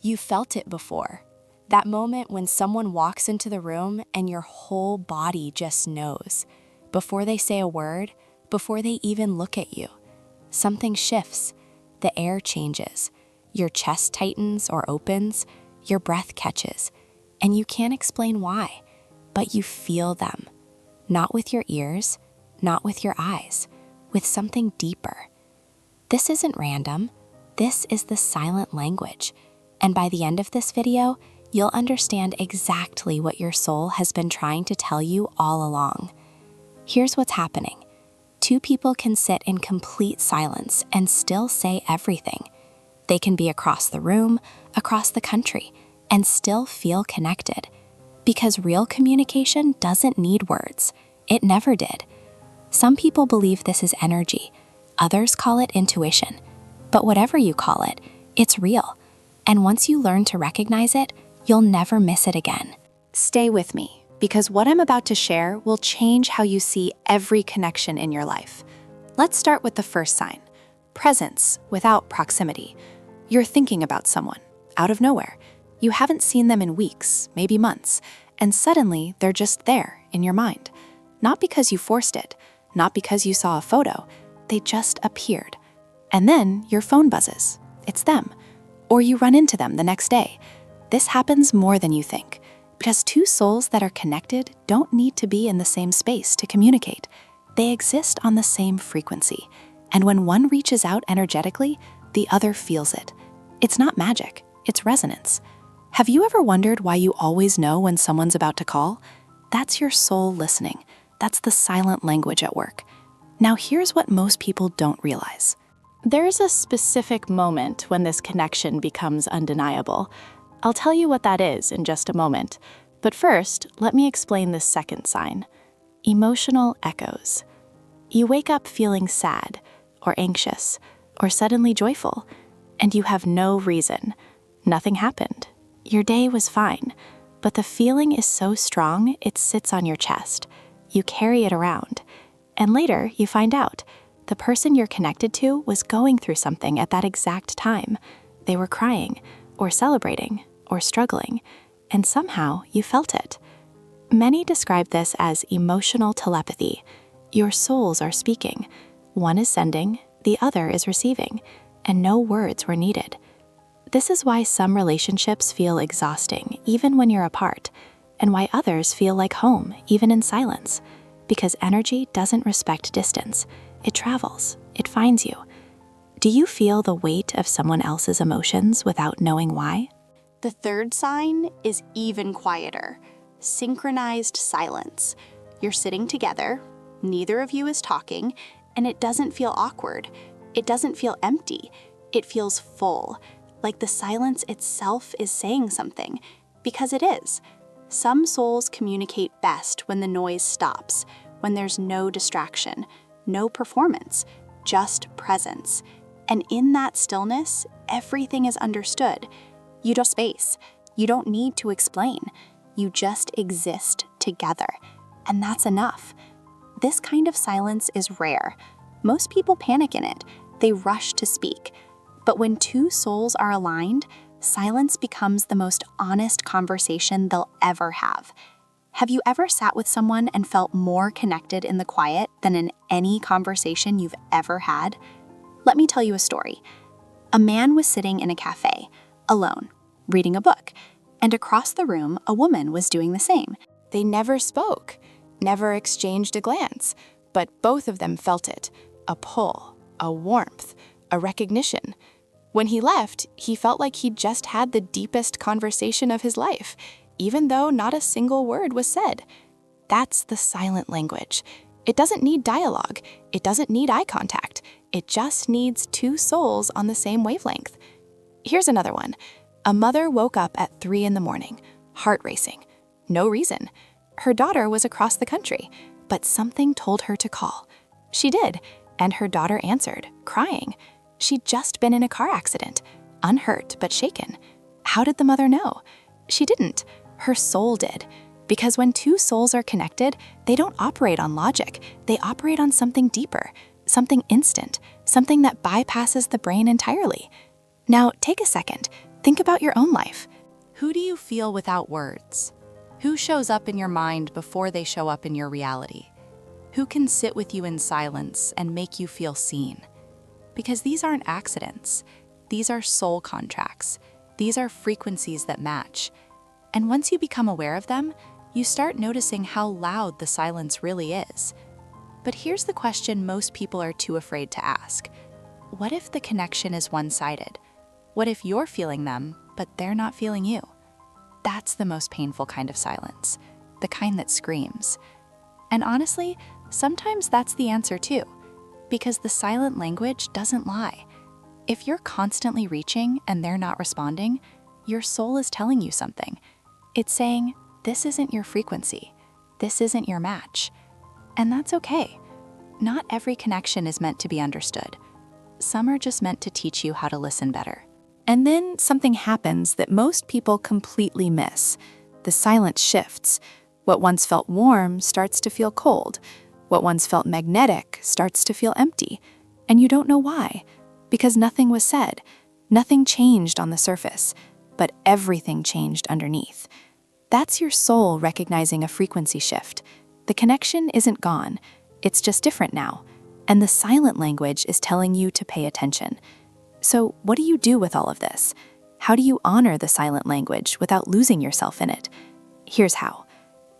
You felt it before. That moment when someone walks into the room and your whole body just knows. Before they say a word, before they even look at you. Something shifts. The air changes. Your chest tightens or opens. Your breath catches. And you can't explain why, but you feel them. Not with your ears, not with your eyes, with something deeper. This isn't random. This is the silent language. And by the end of this video, you'll understand exactly what your soul has been trying to tell you all along. Here's what's happening. Two people can sit in complete silence and still say everything. They can be across the room, across the country, and still feel connected. Because real communication doesn't need words. It never did. Some people believe this is energy. Others call it intuition. But whatever you call it, it's real. And once you learn to recognize it, you'll never miss it again. Stay with me, because what I'm about to share will change how you see every connection in your life. Let's start with the first sign. Presence without proximity. You're thinking about someone, out of nowhere. You haven't seen them in weeks, maybe months, and suddenly they're just there in your mind. Not because you forced it, not because you saw a photo, they just appeared. And then your phone buzzes. It's them. Or you run into them the next day. This happens more than you think, because two souls that are connected don't need to be in the same space to communicate. They exist on the same frequency, and when one reaches out energetically, the other feels it. It's not magic, it's resonance. Have you ever wondered why you always know when someone's about to call? That's your soul listening. That's the silent language at work. Now here's what most people don't realize. There's a specific moment when this connection becomes undeniable. I'll tell you what that is in just a moment. But first, let me explain this second sign. Emotional echoes. You wake up feeling sad, or anxious, or suddenly joyful, and you have no reason. Nothing happened. Your day was fine, but the feeling is so strong it sits on your chest. You carry it around, and later you find out the person you're connected to was going through something at that exact time. They were crying, or celebrating, or struggling, and somehow you felt it. Many describe this as emotional telepathy. Your souls are speaking. One is sending, the other is receiving, and no words were needed. This is why some relationships feel exhausting, even when you're apart, and why others feel like home, even in silence. Because energy doesn't respect distance. It travels. It finds you. Do you feel the weight of someone else's emotions without knowing why? The third sign is even quieter. Synchronized silence. You're sitting together, neither of you is talking, and it doesn't feel awkward. It doesn't feel empty. It feels full, like the silence itself is saying something, because it is. Some souls communicate best when the noise stops, when there's no distraction, no performance, just presence. And in that stillness, everything is understood. You don't space. You don't need to explain. You just exist together. And that's enough. This kind of silence is rare. Most people panic in it. They rush to speak. But when two souls are aligned, silence becomes the most honest conversation they'll ever have. Have you ever sat with someone and felt more connected in the quiet than in any conversation you've ever had? Let me tell you a story. A man was sitting in a cafe, alone, reading a book, and across the room, a woman was doing the same. They never spoke, never exchanged a glance, but both of them felt it, a pull, a warmth, a recognition. When he left, he felt like he'd just had the deepest conversation of his life, even though not a single word was said. That's the silent language. It doesn't need dialogue. It doesn't need eye contact. It just needs two souls on the same wavelength. Here's another one. A mother woke up at 3 a.m, heart racing. No reason. Her daughter was across the country, but something told her to call. She did, and her daughter answered, crying. She'd just been in a car accident, unhurt but shaken. How did the mother know? She didn't. Her soul did. Because when two souls are connected, they don't operate on logic. They operate on something deeper, something instant, something that bypasses the brain entirely. Now, take a second. Think about your own life. Who do you feel without words? Who shows up in your mind before they show up in your reality? Who can sit with you in silence and make you feel seen? Because these aren't accidents. These are soul contracts. These are frequencies that match. And once you become aware of them, you start noticing how loud the silence really is. But here's the question most people are too afraid to ask. What if the connection is one-sided? What if you're feeling them, but they're not feeling you? That's the most painful kind of silence, the kind that screams. And honestly, sometimes that's the answer too, because the silent language doesn't lie. If you're constantly reaching and they're not responding, your soul is telling you something. It's saying, this isn't your frequency. This isn't your match. And that's okay. Not every connection is meant to be understood. Some are just meant to teach you how to listen better. And then something happens that most people completely miss. The silence shifts. What once felt warm starts to feel cold. What once felt magnetic starts to feel empty. And you don't know why, because nothing was said. Nothing changed on the surface, but everything changed underneath. That's your soul recognizing a frequency shift. The connection isn't gone. It's just different now. And the silent language is telling you to pay attention. So what do you do with all of this? How do you honor the silent language without losing yourself in it? Here's how.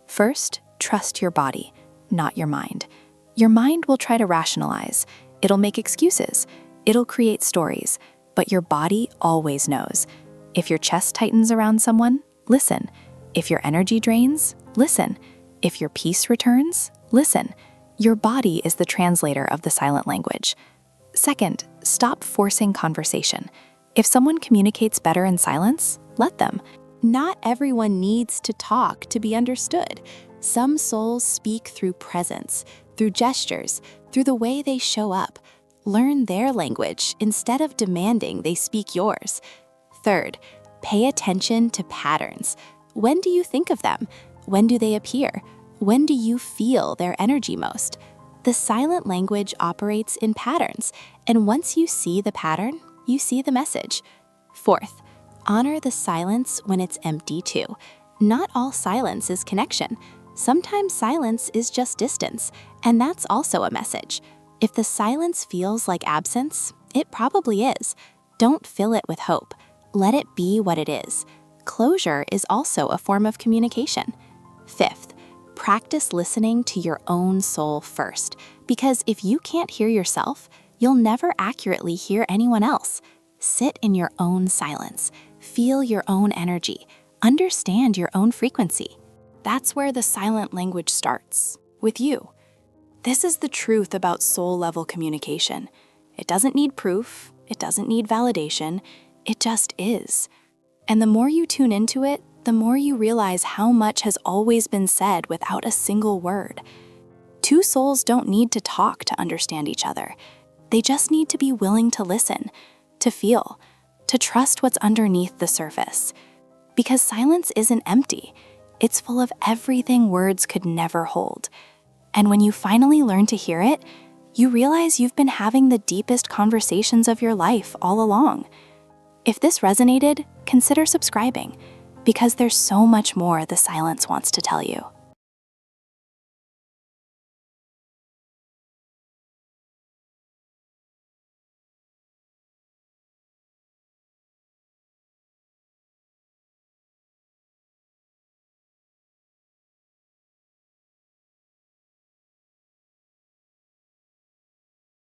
First, trust your body, not your mind. Your mind will try to rationalize. It'll make excuses. It'll create stories. But your body always knows. If your chest tightens around someone, listen. If your energy drains, listen. If your peace returns, listen. Your body is the translator of the silent language. Second, stop forcing conversation. If someone communicates better in silence, let them. Not everyone needs to talk to be understood. Some souls speak through presence, through gestures, through the way they show up. Learn their language instead of demanding they speak yours. Third, pay attention to patterns. When do you think of them? When do they appear? When do you feel their energy most? The silent language operates in patterns, and once you see the pattern, you see the message. Fourth, honor the silence when it's empty too. Not all silence is connection. Sometimes silence is just distance, and that's also a message. If the silence feels like absence, it probably is. Don't fill it with hope. Let it be what it is. Closure is also a form of communication. Fifth, practice listening to your own soul first, because if you can't hear yourself, you'll never accurately hear anyone else. Sit in your own silence, feel your own energy, understand your own frequency. That's where the silent language starts, with you. This is the truth about soul-level communication. It doesn't need proof, it doesn't need validation, it just is. And the more you tune into it, the more you realize how much has always been said without a single word. Two souls don't need to talk to understand each other. They just need to be willing to listen, to feel, to trust what's underneath the surface. Because silence isn't empty. It's full of everything words could never hold. And when you finally learn to hear it, you realize you've been having the deepest conversations of your life all along. If this resonated, consider subscribing, because there's so much more the silence wants to tell you.